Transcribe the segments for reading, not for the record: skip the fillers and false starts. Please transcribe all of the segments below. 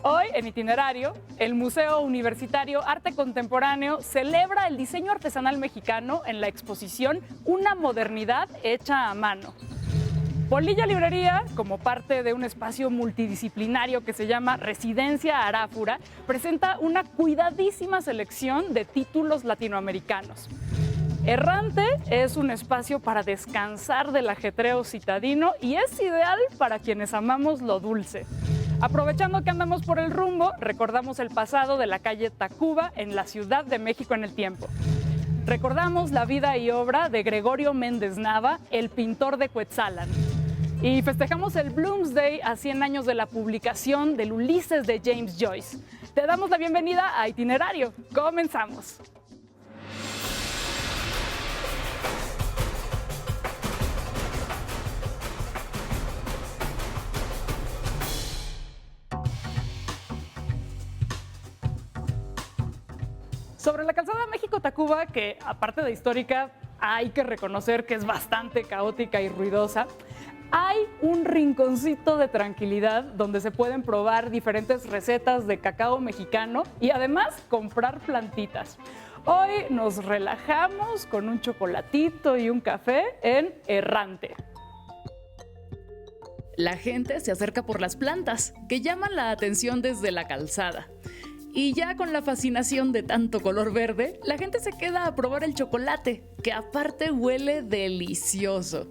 Hoy, en Itinerario, el Museo Universitario Arte Contemporáneo celebra el diseño artesanal mexicano en la exposición Una modernidad hecha a mano. Polilla Librería, como parte de un espacio multidisciplinario que se llama Residencia Aráfura, presenta una cuidadísima selección de títulos latinoamericanos. Errante es un espacio para descansar del ajetreo citadino y es ideal para quienes amamos lo dulce. Aprovechando que andamos por el rumbo, recordamos el pasado de la calle Tacuba en la Ciudad de México en el tiempo. Recordamos la vida y obra de Gregorio Méndez Nava, el pintor de Cuetzalan. Y festejamos el Bloomsday a 100 años de la publicación del Ulises de James Joyce. Te damos la bienvenida a Itinerario. Comenzamos. Sobre la calzada México-Tacuba, que aparte de histórica, hay que reconocer que es bastante caótica y ruidosa, hay un rinconcito de tranquilidad donde se pueden probar diferentes recetas de cacao mexicano y además comprar plantitas. Hoy nos relajamos con un chocolatito y un café en Errante. La gente se acerca por las plantas, que llaman la atención desde la calzada. Y ya con la fascinación de tanto color verde, la gente se queda a probar el chocolate, que aparte huele delicioso.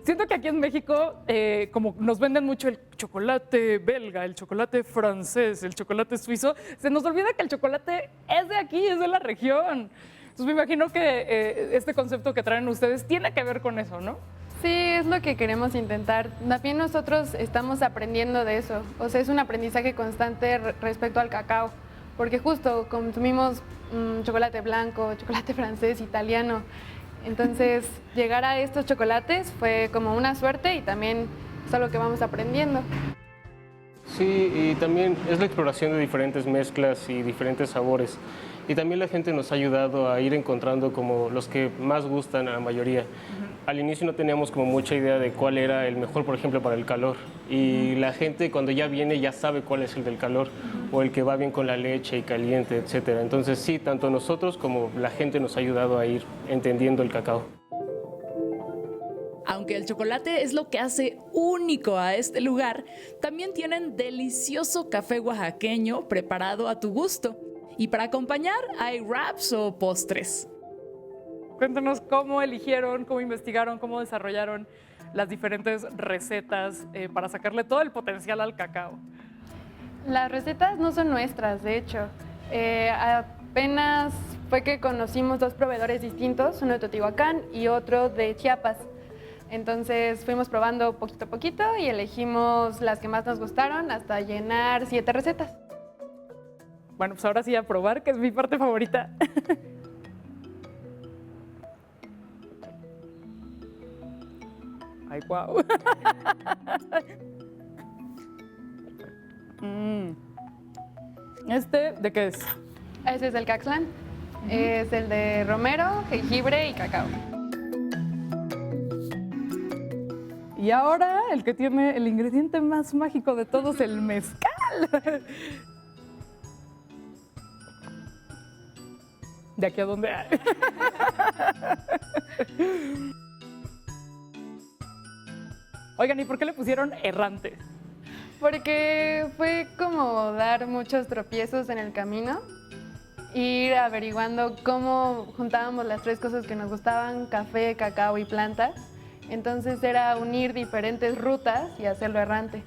Siento que aquí en México, como nos venden mucho el chocolate belga, el chocolate francés, el chocolate suizo, se nos olvida que el chocolate es de aquí, es de la región. Entonces me imagino que este concepto que traen ustedes tiene que ver con eso, ¿no? Sí, es lo que queremos intentar. También nosotros estamos aprendiendo de eso. O sea, es un aprendizaje constante respecto al cacao, porque justo consumimos chocolate blanco, chocolate francés, italiano. Entonces, llegar a estos chocolates fue como una suerte y también es algo que vamos aprendiendo. Sí, y también es la exploración de diferentes mezclas y diferentes sabores. Y también la gente nos ha ayudado a ir encontrando como los que más gustan a la mayoría. Al inicio no teníamos como mucha idea de cuál era el mejor, por ejemplo, para el calor. Y la gente cuando ya viene ya sabe cuál es el del calor o el que va bien con la leche y caliente, etcétera. Entonces sí, tanto nosotros como la gente nos ha ayudado a ir entendiendo el cacao. Aunque el chocolate es lo que hace único a este lugar, también tienen delicioso café oaxaqueño preparado a tu gusto. Y para acompañar hay wraps o postres. Cuéntanos cómo eligieron, cómo investigaron, cómo desarrollaron las diferentes recetas para sacarle todo el potencial al cacao. Las recetas no son nuestras, de hecho. Apenas fue que conocimos dos proveedores distintos, uno de Teotihuacán y otro de Chiapas. Entonces fuimos probando poquito a poquito y elegimos las que más nos gustaron hasta llenar 7 recetas. Bueno, pues ahora sí a probar, que es mi parte favorita. Ay, guau. ¿Este de qué es? Ese es el Caxlan, es el de romero, jengibre y cacao. Y ahora el que tiene el ingrediente más mágico de todos, el mezcal. ¿De aquí a dónde? Oigan, ¿y por qué le pusieron Errante? Porque fue como dar muchos tropiezos en el camino, ir averiguando cómo juntábamos las 3 cosas que nos gustaban, café, cacao y plantas. Entonces era unir diferentes rutas y hacerlo errante.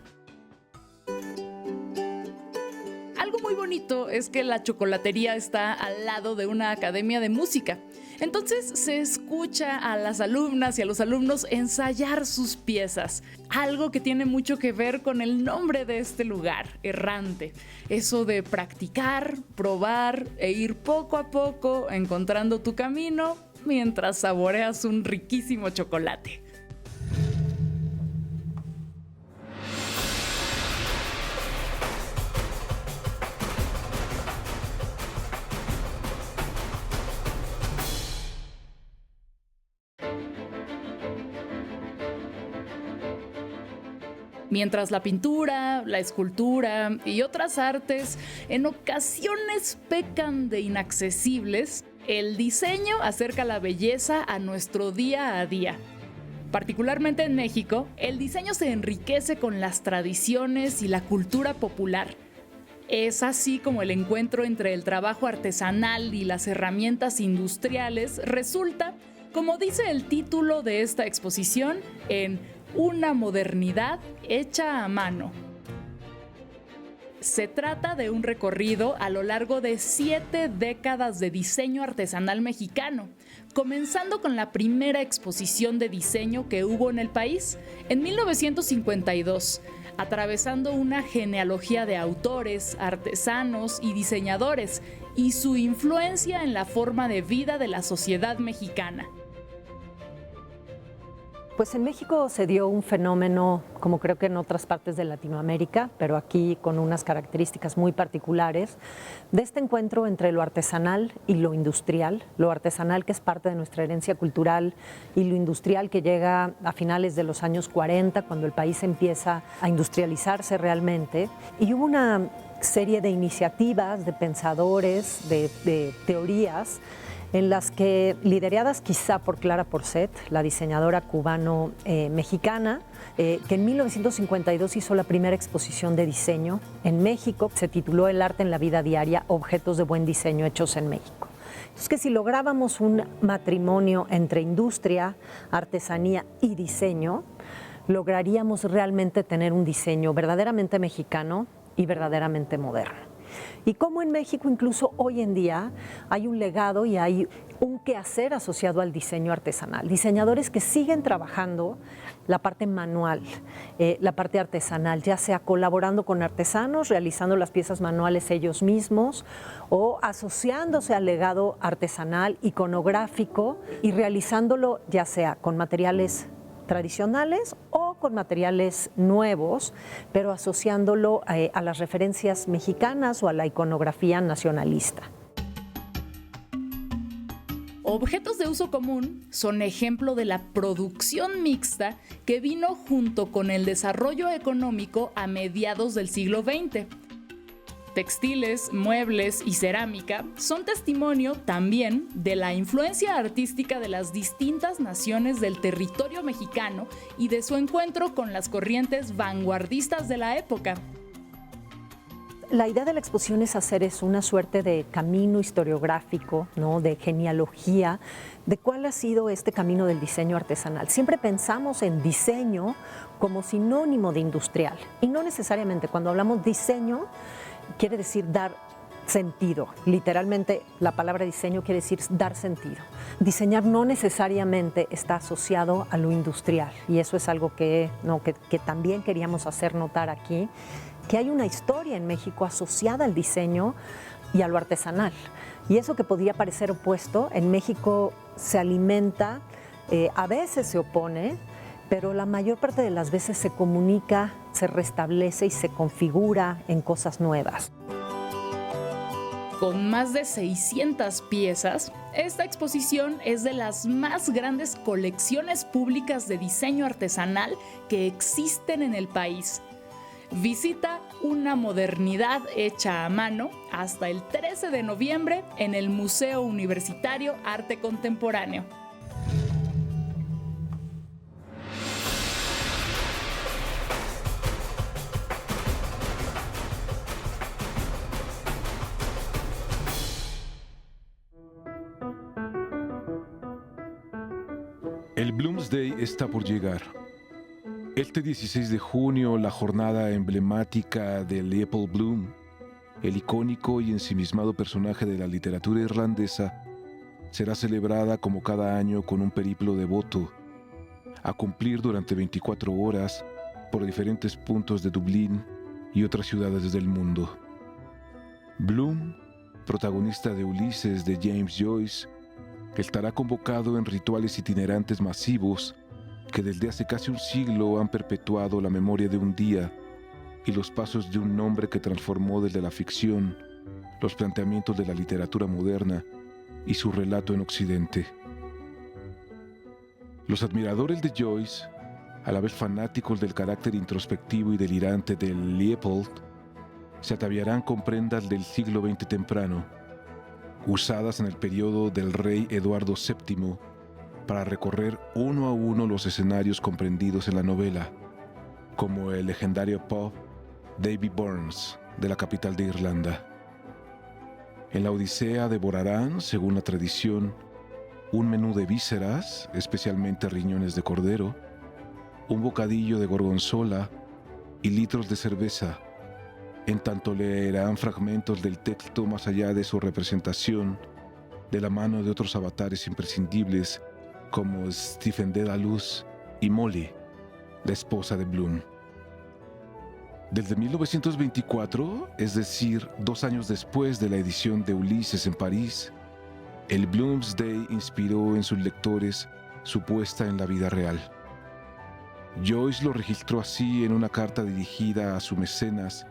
Algo muy bonito es que la chocolatería está al lado de una academia de música. Entonces se escucha a las alumnas y a los alumnos ensayar sus piezas. Algo que tiene mucho que ver con el nombre de este lugar, Errante. Eso de practicar, probar e ir poco a poco encontrando tu camino mientras saboreas un riquísimo chocolate. Mientras la pintura, la escultura y otras artes en ocasiones pecan de inaccesibles, el diseño acerca la belleza a nuestro día a día. Particularmente en México, el diseño se enriquece con las tradiciones y la cultura popular. Es así como el encuentro entre el trabajo artesanal y las herramientas industriales resulta, como dice el título de esta exposición, en una modernidad hecha a mano. Se trata de un recorrido a lo largo de 7 décadas de diseño artesanal mexicano, comenzando con la primera exposición de diseño que hubo en el país, en 1952, atravesando una genealogía de autores, artesanos y diseñadores y su influencia en la forma de vida de la sociedad mexicana. Pues en México se dio un fenómeno, como creo que en otras partes de Latinoamérica, pero aquí con unas características muy particulares, de este encuentro entre lo artesanal y lo industrial, lo artesanal que es parte de nuestra herencia cultural y lo industrial que llega a finales de los años 40, cuando el país empieza a industrializarse realmente. Y hubo una serie de iniciativas, de pensadores, de teorías, en las que, lideradas quizá por Clara Porcet, la diseñadora cubano-mexicana, que en 1952 hizo la primera exposición de diseño en México, se tituló El arte en la vida diaria, objetos de buen diseño hechos en México. Es que si lográbamos un matrimonio entre industria, artesanía y diseño, lograríamos realmente tener un diseño verdaderamente mexicano y verdaderamente moderno. Y como en México, incluso hoy en día, hay un legado y hay un quehacer asociado al diseño artesanal. Diseñadores que siguen trabajando la parte manual, la parte artesanal, ya sea colaborando con artesanos, realizando las piezas manuales ellos mismos o asociándose al legado artesanal, iconográfico y realizándolo ya sea con materiales tradicionales o con materiales nuevos, pero asociándolo a las referencias mexicanas o a la iconografía nacionalista. Objetos de uso común son ejemplo de la producción mixta que vino junto con el desarrollo económico a mediados del siglo XX. Textiles, muebles y cerámica son testimonio también de la influencia artística de las distintas naciones del territorio mexicano y de su encuentro con las corrientes vanguardistas de la época. La idea de la exposición es hacer una suerte de camino historiográfico, ¿no? De genealogía, de cuál ha sido este camino del diseño artesanal. Siempre pensamos en diseño como sinónimo de industrial y no necesariamente cuando hablamos diseño quiere decir dar sentido. Literalmente la palabra diseño quiere decir dar sentido. Diseñar no necesariamente está asociado a lo industrial y eso es algo que también queríamos hacer notar aquí, que hay una historia en México asociada al diseño y a lo artesanal. Y eso que podría parecer opuesto, en México se alimenta, a veces se opone, pero la mayor parte de las veces se comunica, se restablece y se configura en cosas nuevas. Con más de 600 piezas, esta exposición es de las más grandes colecciones públicas de diseño artesanal que existen en el país. Visita una modernidad hecha a mano hasta el 13 de noviembre en el Museo Universitario Arte Contemporáneo. El Bloomsday está por llegar. Este 16 de junio, la jornada emblemática de Leopold Bloom, el icónico y ensimismado personaje de la literatura irlandesa, será celebrada como cada año con un periplo devoto, a cumplir durante 24 horas por diferentes puntos de Dublín y otras ciudades del mundo. Bloom, protagonista de Ulises de James Joyce, estará convocado en rituales itinerantes masivos que desde hace casi un siglo han perpetuado la memoria de un día y los pasos de un hombre que transformó desde la ficción los planteamientos de la literatura moderna y su relato en Occidente. Los admiradores de Joyce a la vez fanáticos del carácter introspectivo y delirante del Leopold, se ataviarán con prendas del siglo XX temprano, usadas en el periodo del rey Eduardo VII, para recorrer uno a uno los escenarios comprendidos en la novela, como el legendario pub Davy Burns de la capital de Irlanda. En la Odisea devorarán, según la tradición, un menú de vísceras, especialmente riñones de cordero, un bocadillo de gorgonzola y litros de cerveza, en tanto leerán fragmentos del texto más allá de su representación, de la mano de otros avatares imprescindibles como Stephen Dedalus y Molly, la esposa de Bloom. Desde 1924, es decir, 2 años después de la edición de Ulises en París, el Bloomsday inspiró en sus lectores su puesta en la vida real. Joyce lo registró así en una carta dirigida a su mecenas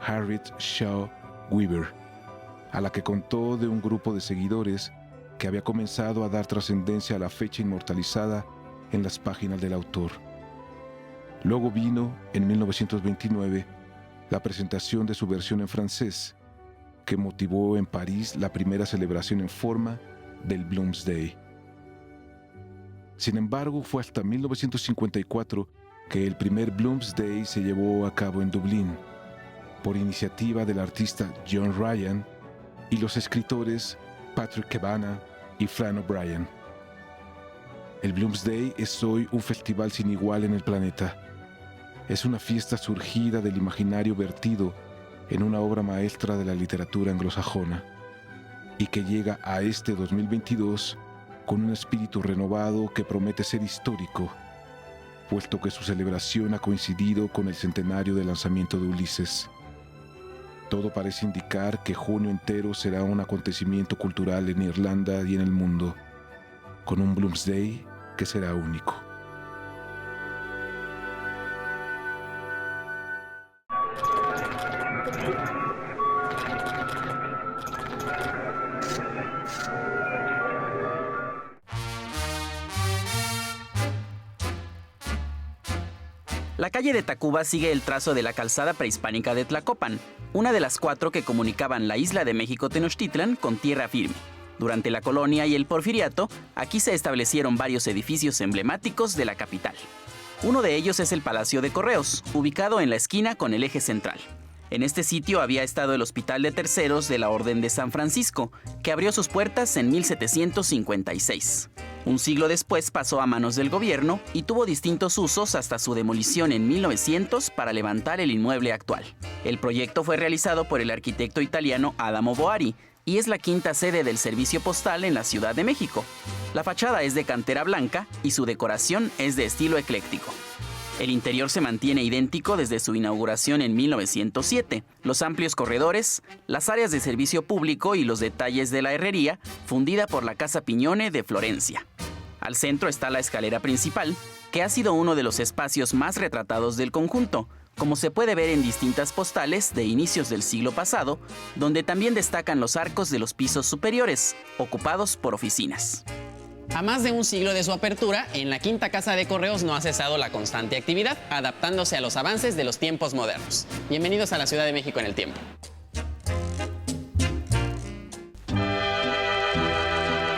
Harriet Shaw Weaver, a la que contó de un grupo de seguidores que había comenzado a dar trascendencia a la fecha inmortalizada en las páginas del autor. Luego vino, en 1929, la presentación de su versión en francés, que motivó en París la primera celebración en forma del Bloomsday. Sin embargo, fue hasta 1954 que el primer Bloomsday se llevó a cabo en Dublín, por iniciativa del artista John Ryan y los escritores Patrick Kavanagh y Flann O'Brien. El Bloomsday es hoy un festival sin igual en el planeta. Es una fiesta surgida del imaginario vertido en una obra maestra de la literatura anglosajona y que llega a este 2022 con un espíritu renovado que promete ser histórico, puesto que su celebración ha coincidido con el centenario del lanzamiento de Ulises. Todo parece indicar que junio entero será un acontecimiento cultural en Irlanda y en el mundo, con un Bloomsday que será único. La calle de Tacuba sigue el trazo de la calzada prehispánica de Tlacopan, una de las 4 que comunicaban la isla de México Tenochtitlan con tierra firme. Durante la colonia y el porfiriato, aquí se establecieron varios edificios emblemáticos de la capital. Uno de ellos es el Palacio de Correos, ubicado en la esquina con el eje central. En este sitio había estado el Hospital de Terceros de la Orden de San Francisco, que abrió sus puertas en 1756. Un siglo después pasó a manos del gobierno y tuvo distintos usos hasta su demolición en 1900 para levantar el inmueble actual. El proyecto fue realizado por el arquitecto italiano Adamo Boari y es la 5ª sede del servicio postal en la Ciudad de México. La fachada es de cantera blanca y su decoración es de estilo ecléctico. El interior se mantiene idéntico desde su inauguración en 1907. Los amplios corredores, las áreas de servicio público y los detalles de la herrería, fundida por la Casa Pignone de Florencia. Al centro está la escalera principal, que ha sido uno de los espacios más retratados del conjunto, como se puede ver en distintas postales de inicios del siglo pasado, donde también destacan los arcos de los pisos superiores, ocupados por oficinas. A más de un siglo de su apertura, en la 5ª Casa de Correos no ha cesado la constante actividad, adaptándose a los avances de los tiempos modernos. Bienvenidos a la Ciudad de México en el tiempo.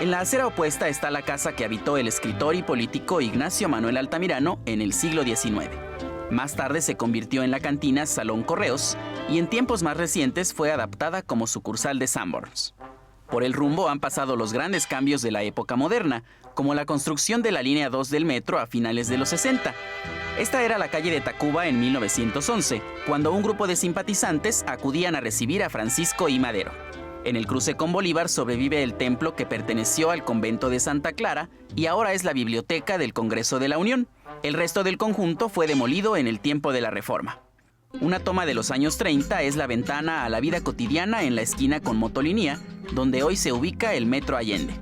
En la acera opuesta está la casa que habitó el escritor y político Ignacio Manuel Altamirano en el siglo XIX. Más tarde se convirtió en la cantina Salón Correos y en tiempos más recientes fue adaptada como sucursal de Sanborns. Por el rumbo han pasado los grandes cambios de la época moderna, como la construcción de la línea 2 del metro a finales de los 60. Esta era la calle de Tacuba en 1911, cuando un grupo de simpatizantes acudían a recibir a Francisco I. Madero. En el cruce con Bolívar sobrevive el templo que perteneció al convento de Santa Clara y ahora es la biblioteca del Congreso de la Unión. El resto del conjunto fue demolido en el tiempo de la Reforma. Una toma de los años 30 es la ventana a la vida cotidiana en la esquina con Motolinía, donde hoy se ubica el Metro Allende.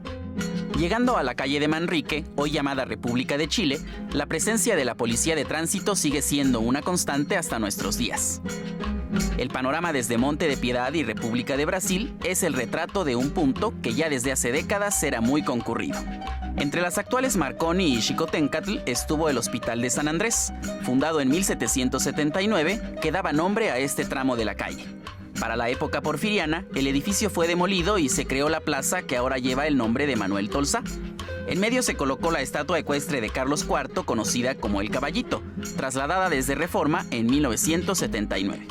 Llegando a la calle de Manrique, hoy llamada República de Chile, la presencia de la Policía de Tránsito sigue siendo una constante hasta nuestros días. El panorama desde Monte de Piedad y República de Brasil es el retrato de un punto que ya desde hace décadas era muy concurrido. Entre las actuales Marconi y Xicoténcatl estuvo el Hospital de San Andrés, fundado en 1779, que daba nombre a este tramo de la calle. Para la época porfiriana, el edificio fue demolido y se creó la plaza que ahora lleva el nombre de Manuel Tolsá. En medio se colocó la estatua ecuestre de Carlos IV, conocida como El Caballito, trasladada desde Reforma en 1979.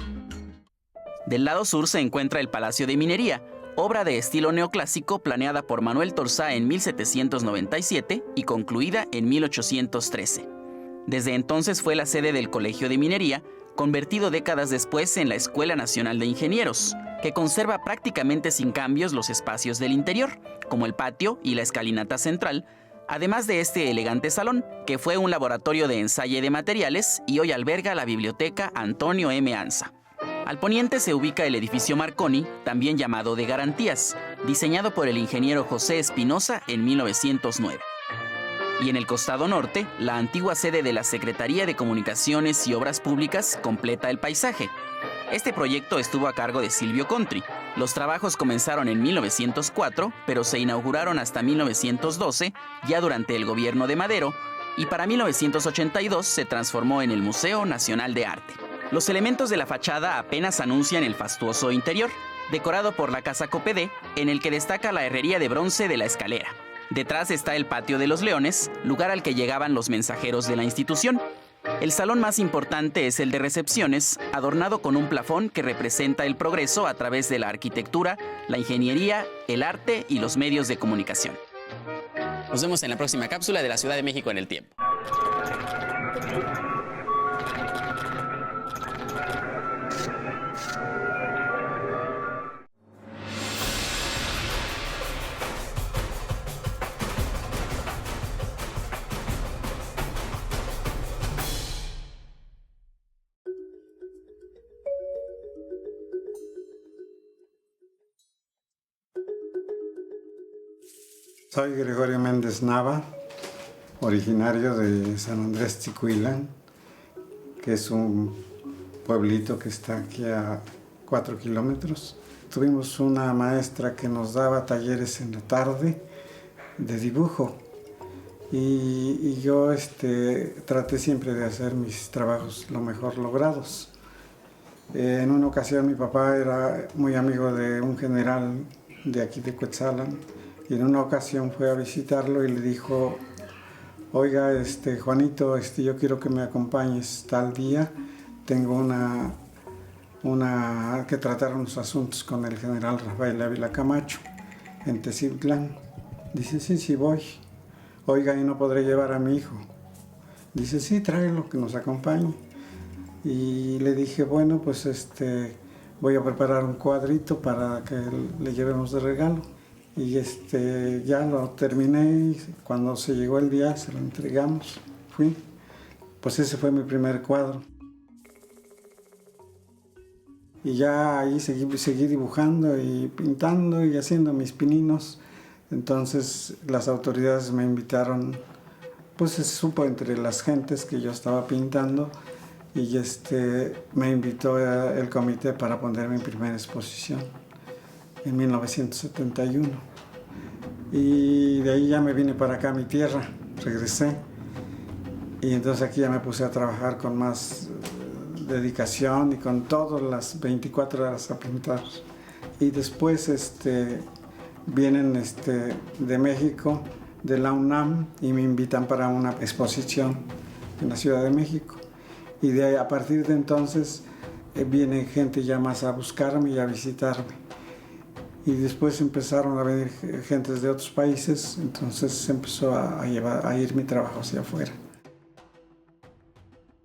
Del lado sur se encuentra el Palacio de Minería, obra de estilo neoclásico planeada por Manuel Tolsá en 1797 y concluida en 1813. Desde entonces fue la sede del Colegio de Minería, convertido décadas después en la Escuela Nacional de Ingenieros, que conserva prácticamente sin cambios los espacios del interior, como el patio y la escalinata central, además de este elegante salón, que fue un laboratorio de ensayo de materiales y hoy alberga la Biblioteca Antonio M. Anza. Al poniente se ubica el edificio Marconi, también llamado de Garantías, diseñado por el ingeniero José Espinosa en 1909. Y en el costado norte, la antigua sede de la Secretaría de Comunicaciones y Obras Públicas completa el paisaje. Este proyecto estuvo a cargo de Silvio Contri. Los trabajos comenzaron en 1904, pero se inauguraron hasta 1912, ya durante el gobierno de Madero, y para 1982 se transformó en el Museo Nacional de Arte. Los elementos de la fachada apenas anuncian el fastuoso interior, decorado por la Casa Copedé, en el que destaca la herrería de bronce de la escalera. Detrás está el Patio de los Leones, lugar al que llegaban los mensajeros de la institución. El salón más importante es el de recepciones, adornado con un plafón que representa el progreso a través de la arquitectura, la ingeniería, el arte y los medios de comunicación. Nos vemos en la próxima cápsula de la Ciudad de México en el tiempo. Soy Gregorio Méndez Nava, originario de San Andrés Chicuilán, que es un pueblito que está aquí a 4 kilómetros. Tuvimos una maestra que nos daba talleres en la tarde de dibujo y yo traté siempre de hacer mis trabajos lo mejor logrados. En una ocasión mi papá era muy amigo de un general de aquí de Cuetzalan, y en una ocasión fue a visitarlo y le dijo: oiga, Juanito, yo quiero que me acompañes tal día, tengo que tratar unos asuntos con el general Rafael Ávila Camacho en Teciutlán. Dice: sí, voy. Oiga, ¿y no podré llevar a mi hijo? Dice: sí, tráelo, que nos acompañe. Y le dije: bueno, pues voy a preparar un cuadrito para que le llevemos de regalo. Y ya lo terminé y cuando se llegó el día se lo entregamos. Pues ese fue mi primer cuadro. Y ya ahí seguí dibujando y pintando y haciendo mis pininos. Entonces las autoridades me invitaron, pues se supo entre las gentes que yo estaba pintando, y me invitó el comité para poner mi primera exposición en 1971. Y de ahí ya me vine para acá a mi tierra, regresé. Y entonces aquí ya me puse a trabajar con más dedicación y con todas las 24 horas a pintar. Y después vienen de México, de la UNAM, y me invitan para una exposición en la Ciudad de México. Y de ahí, a partir de entonces viene gente ya más a buscarme y a visitarme. Y después empezaron a venir gentes de otros países, entonces empezó a ir mi trabajo hacia afuera.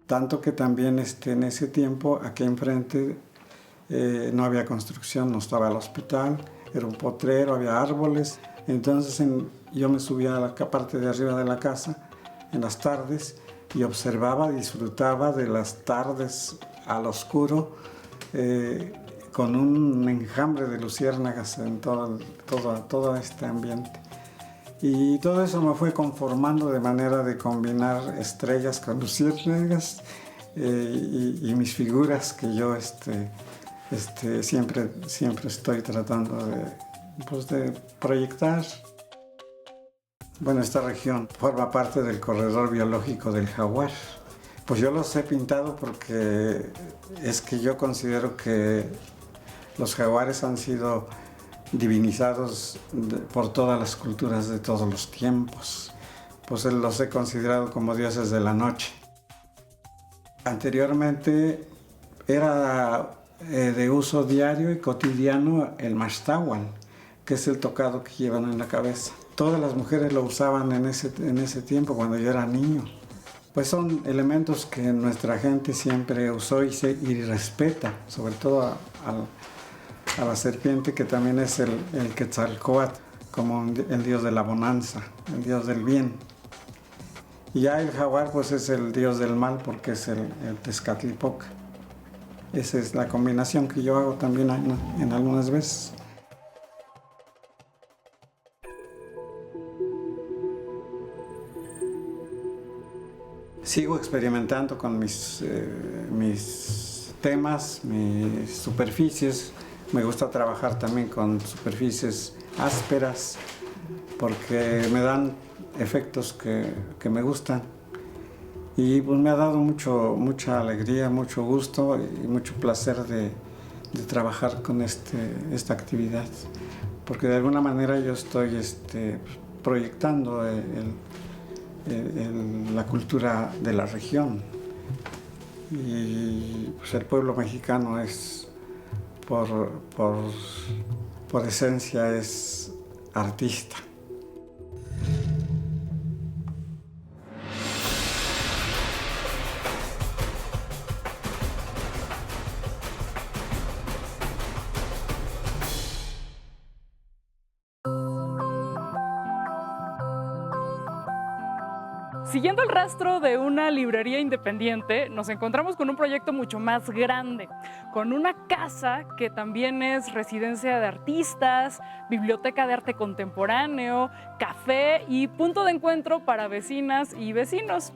Tanto que también en ese tiempo, aquí enfrente, no había construcción, no estaba el hospital, era un potrero, había árboles. Entonces yo me subía a la parte de arriba de la casa en las tardes y observaba, disfrutaba de las tardes al oscuro, con un enjambre de luciérnagas en todo este ambiente. Y todo eso me fue conformando de manera de combinar estrellas con luciérnagas y mis figuras que yo siempre estoy tratando de proyectar. Bueno, esta región forma parte del corredor biológico del jaguar. Pues yo los he pintado porque es que yo considero que los jaguares han sido divinizados por todas las culturas de todos los tiempos. Pues los he considerado como dioses de la noche. Anteriormente era de uso diario y cotidiano el maxtlahuatl, que es el tocado que llevan en la cabeza. Todas las mujeres lo usaban en ese tiempo, cuando yo era niño. Pues son elementos que nuestra gente siempre usó y respeta, sobre todo a la serpiente, que también es el Quetzalcóatl, como el dios de la bonanza, el dios del bien. Y ya el jaguar pues es el dios del mal, porque es el Tezcatlipoca. Esa es la combinación que yo hago también en algunas veces. Sigo experimentando con mis temas, mis superficies. Me gusta trabajar también con superficies ásperas porque me dan efectos que me gustan. Y pues me ha dado mucha alegría, mucho gusto y mucho placer de trabajar con esta actividad. Porque de alguna manera yo estoy proyectando la cultura de la región. Y pues el pueblo mexicano es, por esencia, es artista. Siguiendo el rastro de una librería independiente, nos encontramos con un proyecto mucho más grande, con una casa que también es residencia de artistas, biblioteca de arte contemporáneo, café y punto de encuentro para vecinas y vecinos.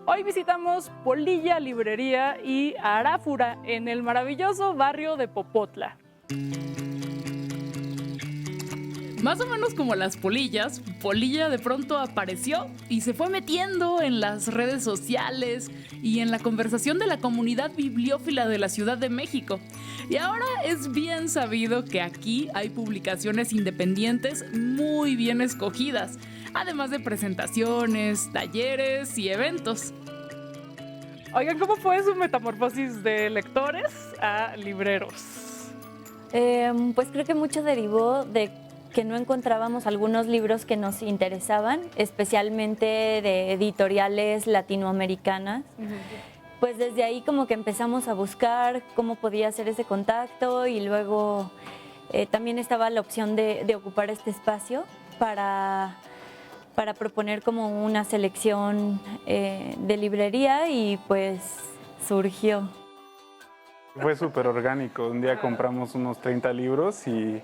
Hoy visitamos Polilla Librería y Aráfura en el maravilloso barrio de Popotla. Más o menos como las polillas, Polilla de pronto apareció y se fue metiendo en las redes sociales y en la conversación de la comunidad bibliófila de la Ciudad de México. Y ahora es bien sabido que aquí hay publicaciones independientes muy bien escogidas, además de presentaciones, talleres y eventos. Oigan, ¿cómo fue su metamorfosis de lectores a libreros? Pues creo que mucho derivó de que no encontrábamos algunos libros que nos interesaban, especialmente de editoriales latinoamericanas. Pues desde ahí como que empezamos a buscar cómo podía hacer ese contacto y luego también estaba la opción de ocupar este espacio para proponer como una selección de librería y pues surgió. Fue súper orgánico. Un día compramos unos 30 libros y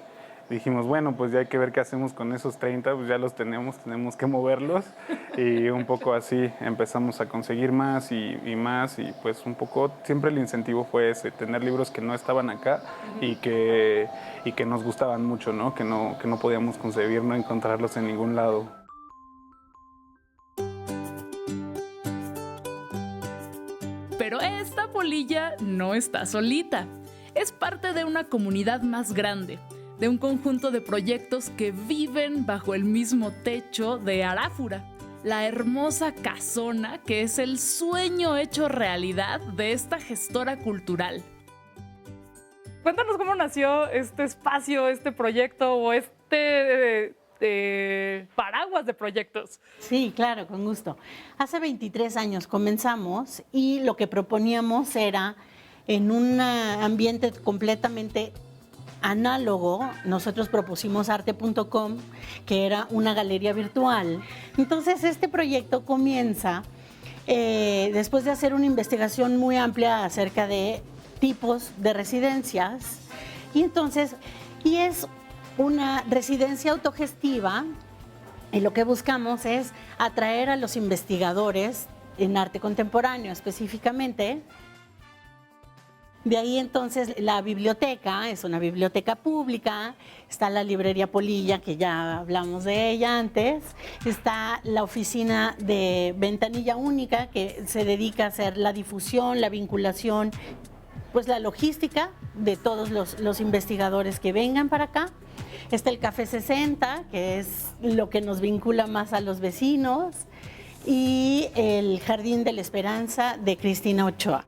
dijimos, bueno, pues ya hay que ver qué hacemos con esos 30, pues ya los tenemos que moverlos. Y un poco así empezamos a conseguir más y más. Y pues un poco, siempre el incentivo fue ese, tener libros que no estaban acá y que nos gustaban mucho, ¿no? Que no podíamos concebir no encontrarlos en ningún lado. Pero esta polilla no está solita. Es parte de una comunidad más grande, de un conjunto de proyectos que viven bajo el mismo techo de Aráfura, la hermosa casona que es el sueño hecho realidad de esta gestora cultural. Cuéntanos cómo nació este espacio, este proyecto o este paraguas de proyectos. Sí, claro, con gusto. Hace 23 años comenzamos y lo que proponíamos era, en un ambiente completamente análogo, nosotros propusimos arte.com, que era una galería virtual. Entonces este proyecto comienza después de hacer una investigación muy amplia acerca de tipos de residencias y es una residencia autogestiva y lo que buscamos es atraer a los investigadores en arte contemporáneo específicamente De ahí entonces la biblioteca, es una biblioteca pública, está la librería Polilla, que ya hablamos de ella antes, está la oficina de Ventanilla Única, que se dedica a hacer la difusión, la vinculación, pues la logística de todos los investigadores que vengan para acá. Está el Café 60, que es lo que nos vincula más a los vecinos, y el Jardín de la Esperanza de Cristina Ochoa.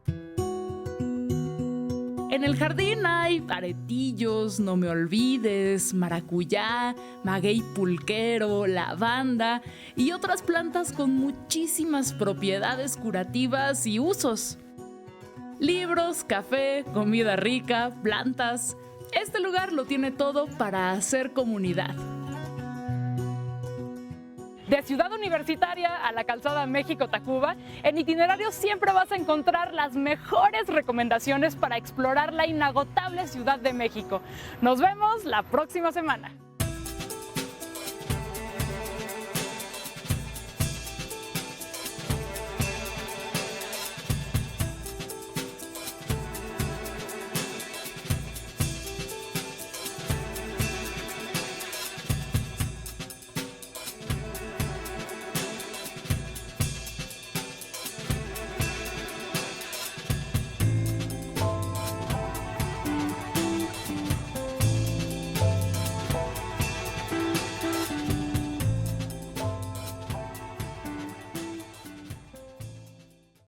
En el jardín hay aretillos, no me olvides, maracuyá, maguey pulquero, lavanda y otras plantas con muchísimas propiedades curativas y usos. Libros, café, comida rica, plantas. Este lugar lo tiene todo para hacer comunidad. De Ciudad Universitaria a la calzada México-Tacuba, en Itinerarios siempre vas a encontrar las mejores recomendaciones para explorar la inagotable Ciudad de México. Nos vemos la próxima semana.